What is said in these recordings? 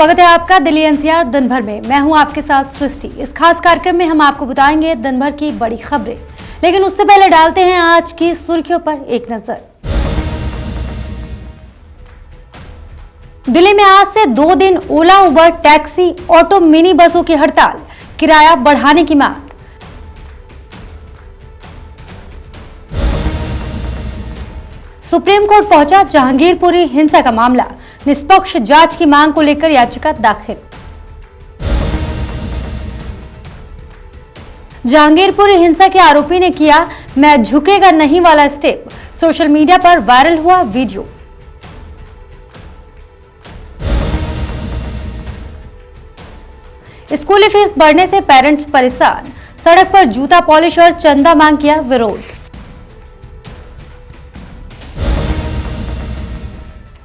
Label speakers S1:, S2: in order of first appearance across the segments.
S1: स्वागत है आपका दिल्ली एनसीआर दिन भर में। मैं हूं आपके साथ सृष्टि। इस खास कार्यक्रम में हम आपको बताएंगे दिन भर की बड़ी खबरें, लेकिन उससे पहले डालते हैं आज की सुर्खियों पर एक नजर। दिल्ली में आज से 2 दिन ओला, उबर, टैक्सी, ऑटो, मिनी बसों की हड़ताल, किराया बढ़ाने की मांग। सुप्रीम कोर्ट पहुंचा जहांगीरपुरी हिंसा का मामला, निष्पक्ष जांच की मांग को लेकर याचिका दाखिल। जहांगीरपुरी हिंसा के आरोपी ने किया मैं झुकेगा नहीं वाला स्टेप, सोशल मीडिया पर वायरल हुआ वीडियो। स्कूली फीस बढ़ने से पेरेंट्स परेशान, सड़क पर जूता पॉलिश और चंदा मांग किया विरोध।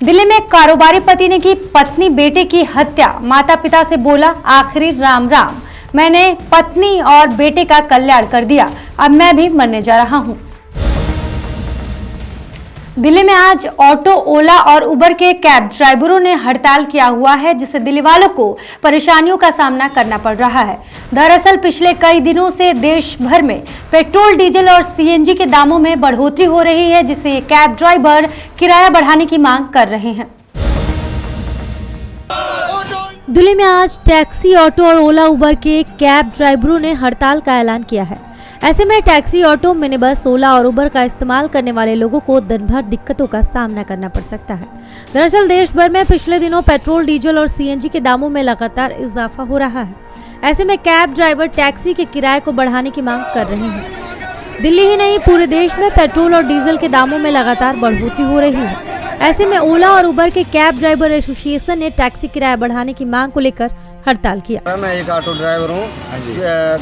S1: दिल्ली में कारोबारी पति ने की पत्नी बेटे की हत्या, माता पिता से बोला आखिरी राम राम, मैंने पत्नी और बेटे का कल्याण कर दिया, अब मैं भी मरने जा रहा हूं। दिल्ली में आज ऑटो, ओला और उबर के कैब ड्राइवरों ने हड़ताल किया हुआ है, जिससे दिल्ली वालों को परेशानियों का सामना करना पड़ रहा है। दरअसल पिछले कई दिनों से देश भर में पेट्रोल, डीजल और सीएनजी के दामों में बढ़ोतरी हो रही है, जिससे ये कैब ड्राइवर किराया बढ़ाने की मांग कर रहे हैं। दिल्ली में आज टैक्सी, ऑटो और ओला, उबर के कैब ड्राइवरों ने हड़ताल का ऐलान किया है। ऐसे में टैक्सी, ऑटो, मिनी बस, ओला और उबर का इस्तेमाल करने वाले लोगों को दिन भर दिक्कतों का सामना करना पड़ सकता है। दरअसल देश भर में पिछले दिनों पेट्रोल, डीजल और सीएनजी के दामों में लगातार इजाफा हो रहा है। ऐसे में कैब ड्राइवर टैक्सी के किराए को बढ़ाने की मांग कर रहे हैं। दिल्ली ही नहीं, पूरे देश में पेट्रोल और डीजल के दामों में लगातार बढ़ोतरी हो रही है। ऐसे में ओला और उबर के कैब ड्राइवर एसोसिएशन ने टैक्सी किराया बढ़ाने की मांग को लेकर हड़ताल किया।
S2: मैं एक ऑटो ड्राइवर हूँ।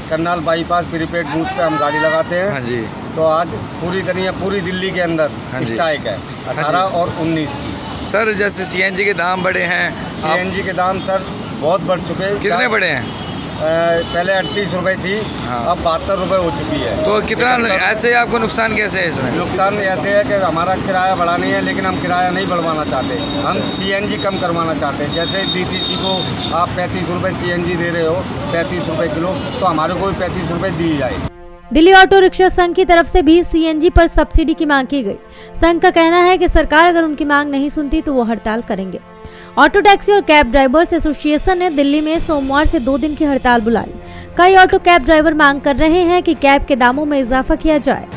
S2: करनाल बाईपास प्रीपेड बूथ पे हम गाड़ी लगाते हैं। तो आज पूरी दिल्ली के अंदर स्ट्राइक है 18 और 19 की।
S3: सर जैसे सीएनजी के दाम बढ़े हैं,
S2: सीएनजी के दाम सर बहुत बढ़ चुके हैं।
S3: कितने बढ़े हैं?
S2: पहले 38 रुपए थी, अब 72 रुपए हो चुकी है।
S3: तो कितना ऐसे आपको नुकसान कैसे है इसमें?
S2: नुकसान ऐसे है कि हमारा किराया बढ़ा नहीं है, लेकिन हम किराया नहीं बढ़वाना चाहते, हम सीएनजी कम करवाना चाहते हैं। जैसे डीटीसी को आप 35 रुपए सीएनजी दे रहे हो, 35 रुपए किलो, तो हमारे को भी 35 रुपए दी जाए।
S1: दिल्ली ऑटो रिक्शा संघ की तरफ से भी सीएनजी पर सब्सिडी की मांग की गई। संघ का कहना है कि सरकार अगर उनकी मांग नहीं सुनती तो वो हड़ताल करेंगे। ऑटो, टैक्सी और कैब ड्राइवर्स एसोसिएशन ने दिल्ली में सोमवार से 2 दिन की हड़ताल बुलाई। कई ऑटो कैब ड्राइवर मांग कर रहे हैं कि कैब के दामों में इजाफा किया जाए।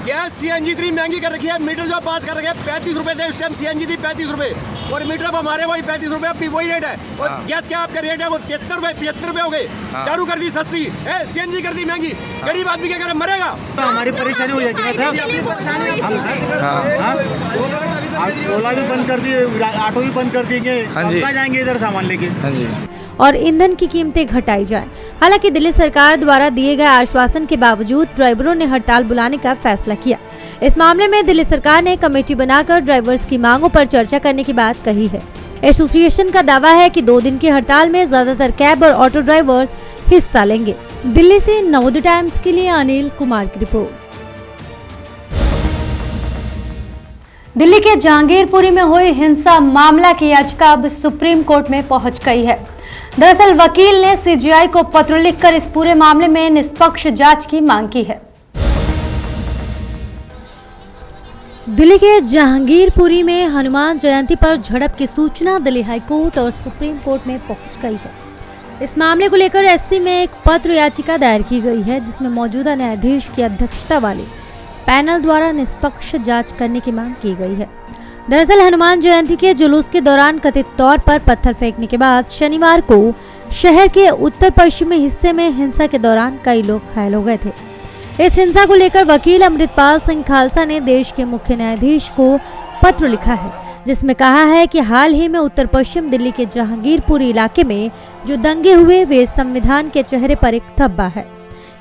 S4: गैस सीएनजी इतनी महंगी कर रखी है, मीटर जो पास कर रखे हैं 35 रुपए थे उस टाइम, सीएनजी थी 35 रुपए और मीटर अब हमारे वही 35 रुपए, अब भी वही रेट है। और गैस क्या आपका रेट है वो 73 रुपए 75 रुपए हो गए। दारू कर दी सस्ती है, सीएनजी कर दी महंगी, गरीब आदमी क्या करे, मरेगा।
S5: तो हमारी परेशानी हो जाएगी ना सर। ओला भी बंद कर दिए, ऑटो भी बंद कर देंगे, कहाँ जाएंगे इधर सामान लेके।
S1: और ईंधन की कीमतें घटाई जाए। हालांकि दिल्ली सरकार द्वारा दिए गए आश्वासन के बावजूद ड्राइवरों ने हड़ताल बुलाने का फैसला किया। इस मामले में दिल्ली सरकार ने कमेटी बनाकर ड्राइवर्स की मांगों पर चर्चा करने की बात कही है। एसोसिएशन का दावा है कि 2 दिन की हड़ताल में ज्यादातर कैब और ऑटो ड्राइवर्स हिस्सा लेंगे। दिल्ली से नवोदय टाइम्स के लिए अनिल कुमार की रिपोर्ट। दिल्ली के जहांगीरपुरी में हुई हिंसा मामला की याचिका अब सुप्रीम कोर्ट में पहुंच गई है। दरअसल वकील ने सीजीआई को पत्र लिखकर इस पूरे मामले में निष्पक्ष जांच की मांग की है। दिल्ली के जहांगीरपुरी में हनुमान जयंती पर झड़प की सूचना दिल्ली हाई कोर्ट और सुप्रीम कोर्ट में पहुंच गई है। इस मामले को लेकर एससी में एक पत्र याचिका दायर की गई है, जिसमें मौजूदा न्यायाधीश की अध्यक्षता वाले पैनल द्वारा निष्पक्ष जांच करने की मांग की गई है। दरअसल हनुमान जयंती के जुलूस के दौरान कथित तौर पर पत्थर फेंकने के बाद शनिवार को शहर के उत्तर पश्चिमी हिस्से में हिंसा के दौरान कई लोग घायल हो गए थे। इस हिंसा को लेकर वकील अमृतपाल सिंह खालसा ने देश के मुख्य न्यायाधीश को पत्र लिखा है, जिसमें कहा है कि हाल ही में उत्तर पश्चिम दिल्ली के जहांगीरपुरी इलाके में जो दंगे हुए वे संविधान के चेहरे पर एक धब्बा है।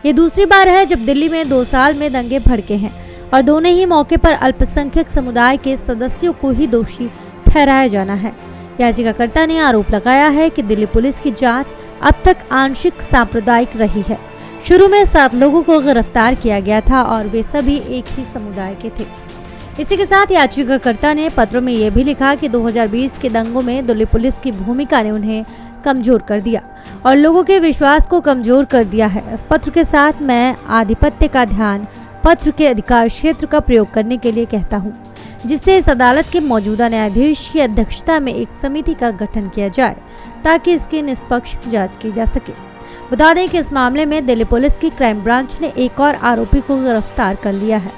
S1: ये दूसरी बार है जब दिल्ली में 2 साल में दंगे भड़के हैं और दोनों ही मौके पर अल्पसंख्यक समुदाय के सदस्यों को ही दोषी ठहराया जाना है। याचिकाकर्ता ने आरोप लगाया है कि दिल्ली पुलिस की जांच अब तक आंशिक सांप्रदायिक रही है। शुरू में 7 लोगों को गिरफ्तार किया गया था और वे सभी एक ही समुदाय के थे। इसी के साथ याचिकाकर्ता ने पत्र में यह भी लिखा कि 2020 के दंगों में दिल्ली पुलिस की भूमिका ने उन्हें कमजोर कर दिया और लोगों के विश्वास को कमजोर कर दिया है। इस पत्र के साथ मैं आधिपत्य का ध्यान पत्र के अधिकार क्षेत्र का प्रयोग करने के लिए कहता हूँ, जिससे इस अदालत के मौजूदा न्यायाधीश की अध्यक्षता में एक समिति का गठन किया जाए ताकि इसकी निष्पक्ष जांच की जा सके। बता दें कि इस मामले में दिल्ली पुलिस की क्राइम ब्रांच ने एक और आरोपी को गिरफ्तार कर लिया है।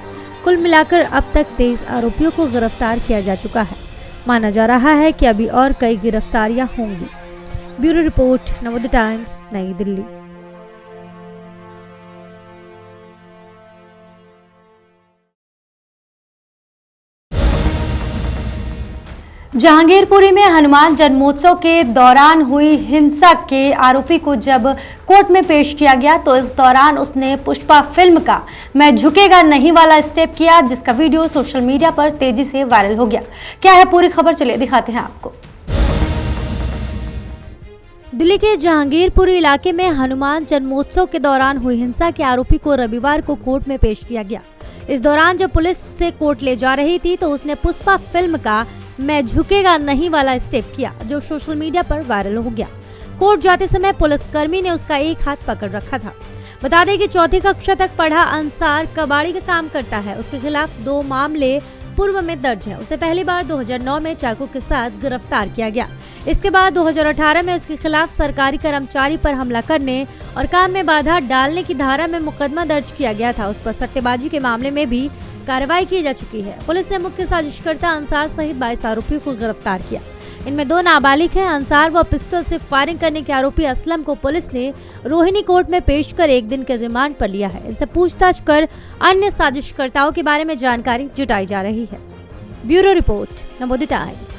S1: कुल मिलाकर अब तक 23 आरोपियों को गिरफ्तार किया जा चुका है। माना जा रहा है कि अभी और कई गिरफ्तारियां होंगी। ब्यूरो रिपोर्ट, नवोदय टाइम्स, नई दिल्ली। जहांगीरपुरी में हनुमान जन्मोत्सव के दौरान हुई हिंसा के आरोपी को जब कोर्ट में पेश किया गया तो इस दौरान उसने पुष्पा फिल्म का मैं झुकेगा नहीं वाला स्टेप किया, जिसका वीडियो सोशल मीडिया पर तेजी से वायरल हो गया। क्या है पूरी खबर, चलिए दिखाते हैं आपको। दिल्ली के जहांगीरपुरी इलाके में हनुमान जन्मोत्सव के दौरान हुई हिंसा के आरोपी को रविवार को कोर्ट में पेश किया गया। इस दौरान जब पुलिस से कोर्ट ले जा रही थी तो उसने पुष्पा फिल्म का मैं झुकेगा नहीं वाला स्टेप किया, जो सोशल मीडिया पर वायरल हो गया। कोर्ट जाते समय पुलिसकर्मी ने उसका एक हाथ पकड़ रखा था। बता दें कि 4वीं कक्षा तक पढ़ा अंसार कबाड़ी का काम करता है। उसके खिलाफ 2 मामले पूर्व में दर्ज है। उसे पहली बार 2009 में चाकू के साथ गिरफ्तार किया गया। इसके बाद 2018 में उसके खिलाफ सरकारी कर्मचारी पर हमला करने और काम में बाधा डालने की धारा में मुकदमा दर्ज किया गया था। उस पर सट्टेबाजी के मामले में भी कार्रवाई की जा चुकी है। पुलिस ने मुख्य साजिशकर्ता अंसार सहित 22 आरोपियों को गिरफ्तार किया। इनमें 2 नाबालिग हैं। अंसार व पिस्टल से फायरिंग करने के आरोपी असलम को पुलिस ने रोहिणी कोर्ट में पेश कर 1 दिन के रिमांड पर लिया है। इनसे पूछताछ कर अन्य साजिशकर्ताओं के बारे में जानकारी जुटाई जा रही है। Bureau report, Navodaya times.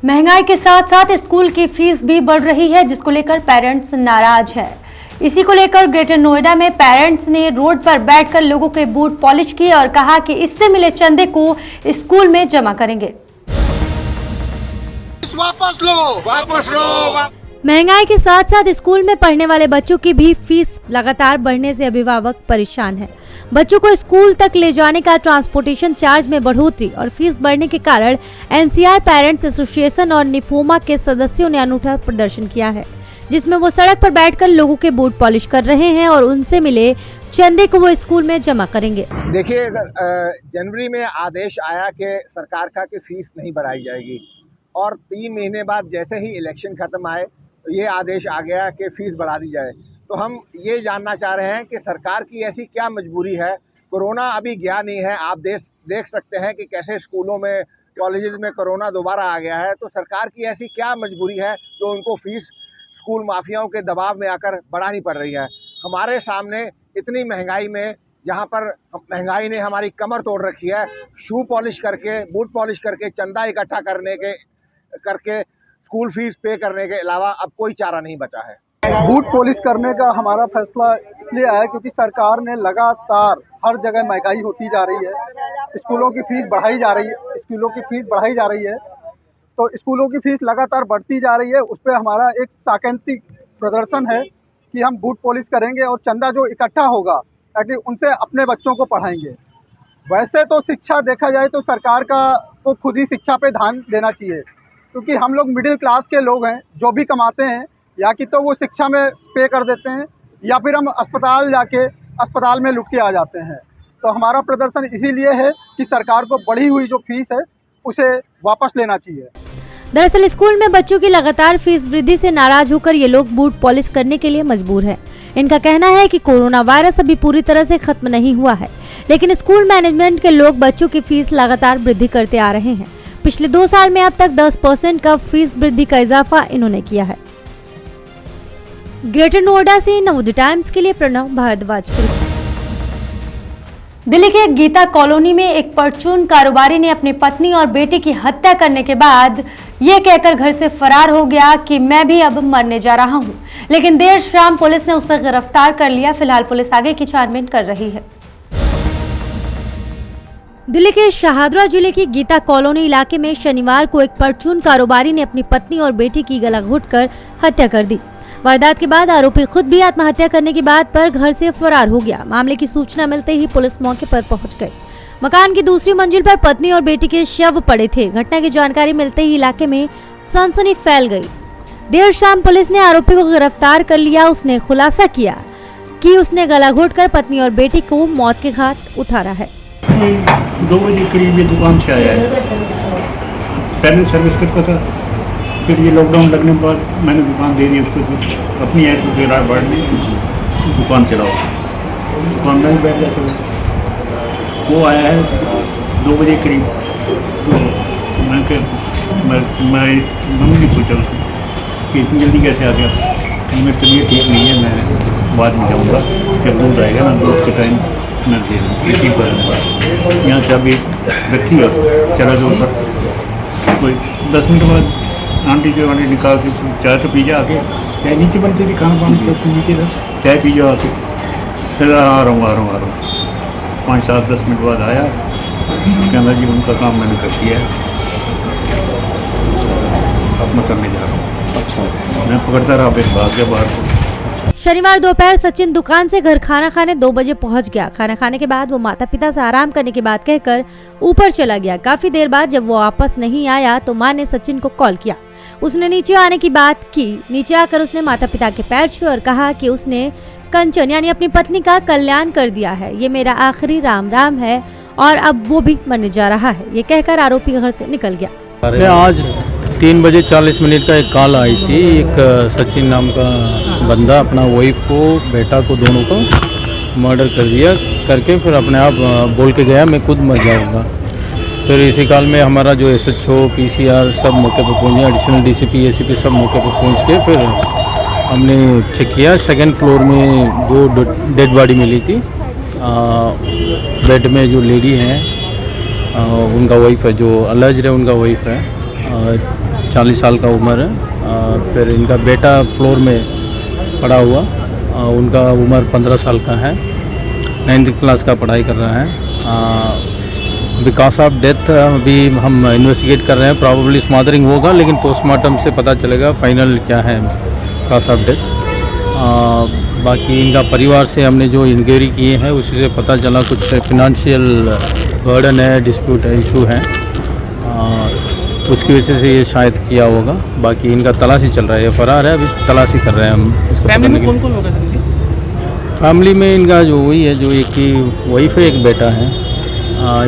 S1: महंगाई के साथ साथ स्कूल की फीस भी बढ़ रही है, जिसको लेकर पेरेंट्स नाराज है। इसी को लेकर ग्रेटर नोएडा में पेरेंट्स ने रोड पर बैठकर लोगों के बूट पॉलिश किए और कहा कि इससे मिले चंदे को स्कूल में जमा करेंगे।
S4: वापस लो।
S1: महंगाई के साथ साथ स्कूल में पढ़ने वाले बच्चों की भी फीस लगातार बढ़ने से अभिभावक परेशान हैं। बच्चों को स्कूल तक ले जाने का ट्रांसपोर्टेशन चार्ज में बढ़ोतरी और फीस बढ़ने के कारण एनसीआर पेरेंट्स एसोसिएशन और निफोमा के सदस्यों ने अनूठा प्रदर्शन किया है, जिसमें वो सड़क पर बैठकर लोगों के बूट पॉलिश कर रहे हैं और उनसे मिले चंदे को वो स्कूल में जमा करेंगे।
S5: देखिए, जनवरी में आदेश आया कि सरकार का कि फीस नहीं बढ़ाई जाएगी और 3 महीने बाद जैसे ही इलेक्शन खत्म आए ये आदेश आ गया कि फ़ीस बढ़ा दी जाए। तो हम ये जानना चाह रहे हैं कि सरकार की ऐसी क्या मजबूरी है। कोरोना अभी गया नहीं है, आप देख सकते हैं कि कैसे स्कूलों में कॉलेजेस में कोरोना दोबारा आ गया है। तो सरकार की ऐसी क्या मजबूरी है जो उनको फ़ीस स्कूल माफियाओं के दबाव में आकर बढ़ानी पड़ रही है। हमारे सामने इतनी महंगाई में, जहाँ पर महंगाई ने हमारी कमर तोड़ रखी है, शू पॉलिश करके, बूट पॉलिश करके, चंदा इकट्ठा करके स्कूल फीस पे करने के अलावा अब कोई चारा नहीं बचा है।
S6: बूट पॉलिश करने का हमारा फैसला इसलिए आया क्योंकि सरकार ने लगातार हर जगह महंगाई होती जा रही है, स्कूलों की फीस बढ़ाई जा रही है, तो स्कूलों की फीस लगातार बढ़ती जा रही है। उस पर हमारा एक सांकेतिक प्रदर्शन है कि हम बूट पॉलिश करेंगे और चंदा जो इकट्ठा होगा एटलीस्ट उनसे अपने बच्चों को पढ़ाएंगे। वैसे तो शिक्षा देखा जाए तो सरकार को खुद ही शिक्षा पे ध्यान देना चाहिए, क्योंकि हम लोग मिडिल क्लास के लोग हैं, जो भी कमाते हैं या कि तो वो शिक्षा में पे कर देते हैं या फिर हम अस्पताल में लुट के आ जाते हैं। तो हमारा प्रदर्शन इसीलिए है कि सरकार को बढ़ी हुई जो फीस है उसे वापस लेना चाहिए।
S1: दरअसल स्कूल में बच्चों की लगातार फीस वृद्धि से नाराज होकर ये लोग बूट पॉलिश करने के लिए मजबूर हैं। इनका कहना है कि कोरोना वायरस अभी पूरी तरह से खत्म नहीं हुआ है, लेकिन स्कूल मैनेजमेंट के लोग बच्चों की फीस लगातार वृद्धि करते आ रहे हैं। पिछले 2 साल में अब तक 10% का फीस वृद्धि का इजाफा इन्होंने किया है। ग्रेटर नोएडा से नवोदय टाइम्स के लिए प्रणव भारद्वाज। दिल्ली के गीता कॉलोनी में एक परचून कारोबारी ने अपनी पत्नी और बेटे की हत्या करने के बाद ये कहकर घर से फरार हो गया कि मैं भी अब मरने जा रहा हूं, लेकिन देर शाम पुलिस ने उसे गिरफ्तार कर लिया। फिलहाल पुलिस आगे की छानबीन कर रही है। दिल्ली के शाहदरा जिले की गीता कॉलोनी इलाके में शनिवार को एक परचून कारोबारी ने अपनी पत्नी और बेटी की गला घोंटकर हत्या कर दी। वारदात के बाद आरोपी खुद भी आत्महत्या करने की बात पर घर से फरार हो गया। मामले की सूचना मिलते ही पुलिस मौके पर पहुंच गई। मकान की दूसरी मंजिल पर पत्नी और बेटी के शव पड़े थे। घटना की जानकारी मिलते ही इलाके में सनसनी फैल गई। देर शाम पुलिस ने आरोपी को गिरफ्तार कर लिया। उसने खुलासा किया कि उसने गला घोटकर पत्नी और बेटी को मौत के घाट उतारा है।
S7: 2 बजे करीब ये दुकान से आया है। पहले सर्विस करता था, फिर ये लॉकडाउन लगने के बाद मैंने दुकान दे दी उसको, फिर अपनी ऐप को किराया बढ़ने दुकान चलाओ, दुकान में भी बैठ जाता। वो आया है 2 बजे करीब, तो मैं मम्मी पूछा उसने कि इतनी जल्दी कैसे आ गया। मेरी तबीयत ठीक नहीं है, मैं बाद में जाऊँगा, जब दूध आएगा ना, दूध के टाइम मैं दे दूँ ठीक हो जाऊँगा। यहाँ चाबी रखी है, चला दो ऊपर। कोई 10 मिनट बाद आंटी जो आंटी निकाल के चाय तो पी जा आके, चाय नीचे बनती थी, खाना पानी सब नीचे था, चाय पी जा आके, फिर आ रहा हूँ 5-7-10 मिनट बाद आया, कहना जी उनका काम मैंने कर दिया है, अब मैं करने जा रहा हूँ। अच्छा, मैं पकड़ता रहा, फिर भाग गया बाहर को।
S1: शनिवार दोपहर सचिन दुकान से घर खाना खाने 2 बजे पहुंच गया। खाना खाने के बाद वो माता पिता से आराम करने की बात कहकर ऊपर चला गया। काफी देर बाद जब वो वापस नहीं आया तो मां ने सचिन को कॉल किया। उसने नीचे आने की बात की। नीचे आकर उसने माता पिता के पैर छुए और कहा कि उसने कंचन यानी अपनी पत्नी का कल्याण कर दिया है, ये मेरा आखिरी राम राम है और अब वो भी मरने जा रहा है। ये कहकर आरोपी घर से निकल गया।
S8: आज 3 बजे 40 मिनट का एक कॉल आई थी। एक सचिन नाम का बंदा अपना वाइफ को, बेटा को, दोनों को मर्डर कर दिया करके फिर अपने आप बोल के गया मैं खुद मर जाऊंगा। फिर इसी काल में हमारा जो SHO, PCR सब मौके पर पहुँचे, एडिशनल DCP, ACP सब मौके पर पहुँच के फिर हमने चेक किया। 2nd फ्लोर में 2 डेड बॉडी मिली थी। बेड में जो लेडी हैं उनका वाइफ है, जो अलज है उनका वाइफ है, 40 साल का उम्र है। फिर इनका बेटा फ्लोर में पड़ा हुआ, उनका उम्र 15 साल का है, 9th क्लास का पढ़ाई कर रहा है। बिकॉज ऑफ डेथ अभी हम इन्वेस्टिगेट कर रहे हैं, प्रॉबेबली स्मॉदरिंग होगा, लेकिन पोस्टमार्टम से पता चलेगा फाइनल क्या है कॉज ऑफ डेथ। बाकी इनका परिवार से हमने जो इंक्वायरी किए हैं उसी से पता चला कुछ फिनंशियल बर्डन है, डिस्प्यूट है, इशू है, उसकी वजह से ये शायद किया होगा। बाकी इनका तलाशी चल रहा है, ये फरार है, अभी तलाशी कर रहे हैं हम इसको। फैमिली में कौन-कौन लोग हैं? फैमिली में इनका जो वही है, जो एक ही वाइफ है, एक बेटा है,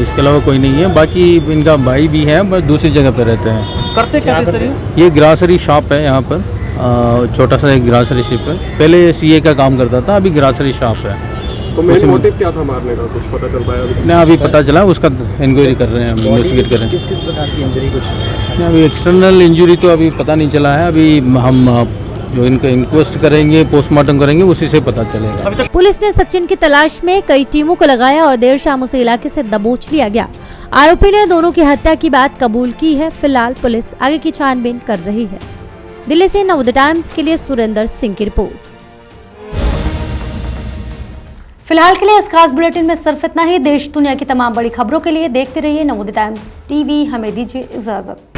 S8: इसके अलावा कोई नहीं है। बाकी इनका भाई भी है, बस दूसरी जगह पर रहते हैं।
S9: करते क्या सर?
S8: ये ग्रासरी शॉप है यहाँ पर, छोटा सा एक ग्रासरी शॉप है। पहले CA का काम करता था, अभी ग्रासरी शॉप है।
S9: तो मेन मोटिव क्या था मारने का, कुछ पता चल पाया अभी?
S8: नहीं, अभी पता चला, उसका इंक्वायरी कर रहे हैं, हम इन्वेस्टिगेट कर रहे हैं।
S9: किस प्रकार की इंजरी कुछ?
S8: नहीं, अभी एक्सटर्नल इंजरी तो अभी पता नहीं चला है। अभी हम जो इनका इंक्वेस्ट करेंगे, पोस्टमार्टम करेंगे, उसी से पता चलेगा।
S1: पुलिस ने सचिन की तलाश में कई टीमों को लगाया और देर शाम उसे इलाके से दबोच लिया गया। आरोपी ने दोनों की हत्या की बात कबूल की है। फिलहाल पुलिस आगे की छानबीन कर रही है। दिल्ली से नवोदय टाइम्स के लिए सुरेंद्र सिंह की रिपोर्ट। फिलहाल के लिए इस खास बुलेटिन में सिर्फ इतना ही। देश दुनिया की तमाम बड़ी खबरों के लिए देखते रहिए नवोदय टाइम्स TV। हमें दीजिए इजाजत।